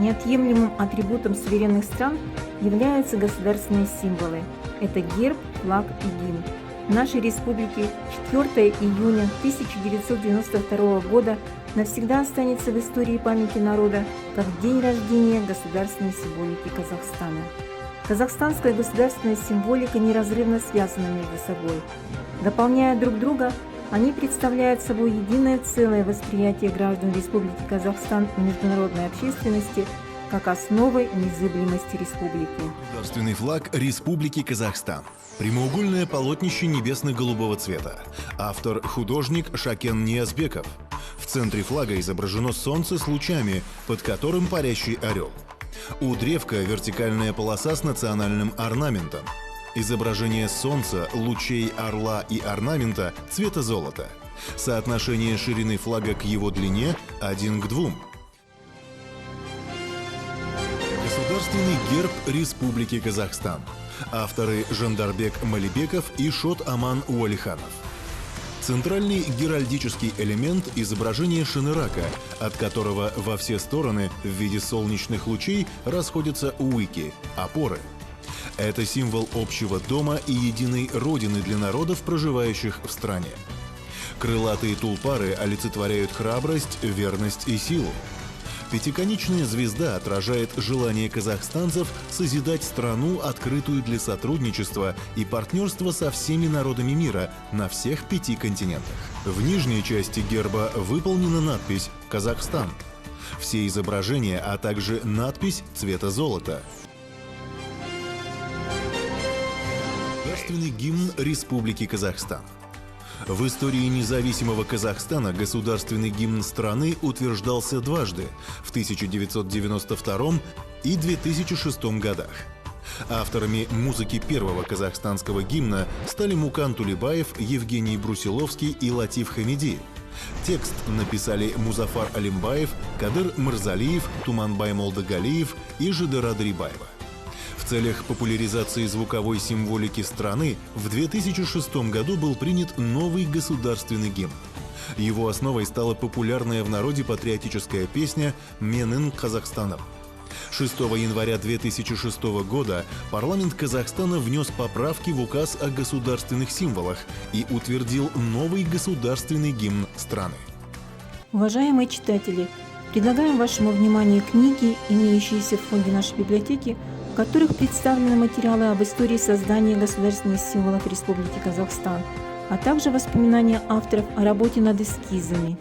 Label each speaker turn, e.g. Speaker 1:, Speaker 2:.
Speaker 1: неотъемлемым атрибутом суверенных стран являются государственные символы. Это герб, флаг и гимн. В нашей республике 4 июня 1992 года навсегда останется в истории памяти народа как день рождения государственной символики Казахстана. Казахстанская государственная символика неразрывно связана между собой. Дополняя друг друга, они представляют собой единое целое восприятие граждан Республики Казахстан и международной общественности как основой незыблемости республики.
Speaker 2: Государственный флаг Республики Казахстан. Прямоугольное полотнище небесно-голубого цвета. Автор – художник Шакен Ниязбеков. В центре флага изображено солнце с лучами, под которым парящий орел. У древка вертикальная полоса с национальным орнаментом. Изображение солнца, лучей орла и орнамента цвета золота. Соотношение ширины флага к его длине 1 к 2. Государственный герб Республики Казахстан. Авторы Жандарбек Малибеков и Шот Аман Уалиханов. Центральный геральдический элемент – изображение шынырака, от которого во все стороны в виде солнечных лучей расходятся уики – опоры. Это символ общего дома и единой родины для народов, проживающих в стране. Крылатые тулпары олицетворяют храбрость, верность и силу. Пятиконечная звезда отражает желание казахстанцев созидать страну, открытую для сотрудничества и партнерства со всеми народами мира на всех 5 континентах. В нижней части герба выполнена надпись «Казахстан». Все изображения, а также надпись цвета золота. Государственный гимн Республики Казахстан. В истории независимого Казахстана государственный гимн страны утверждался дважды – в 1992 и 2006 годах. Авторами музыки первого казахстанского гимна стали Мукан Тулебаев, Евгений Брусиловский и Латиф Хамиди. Текст написали Музафар Алимбаев, Кадыр Мырзалиев, Туманбай Молдагалиев и Жидера Дрибаева. В целях популяризации звуковой символики страны в 2006 году был принят новый государственный гимн. Его основой стала популярная в народе патриотическая песня «Менің Казахстаным». 6 января 2006 года парламент Казахстана внес поправки в указ о государственных символах и утвердил новый государственный гимн страны.
Speaker 1: Уважаемые читатели, предлагаем вашему вниманию книги, имеющиеся в фонде нашей библиотеки, в которых представлены материалы об истории создания государственных символов Республики Казахстан, а также воспоминания авторов о работе над эскизами.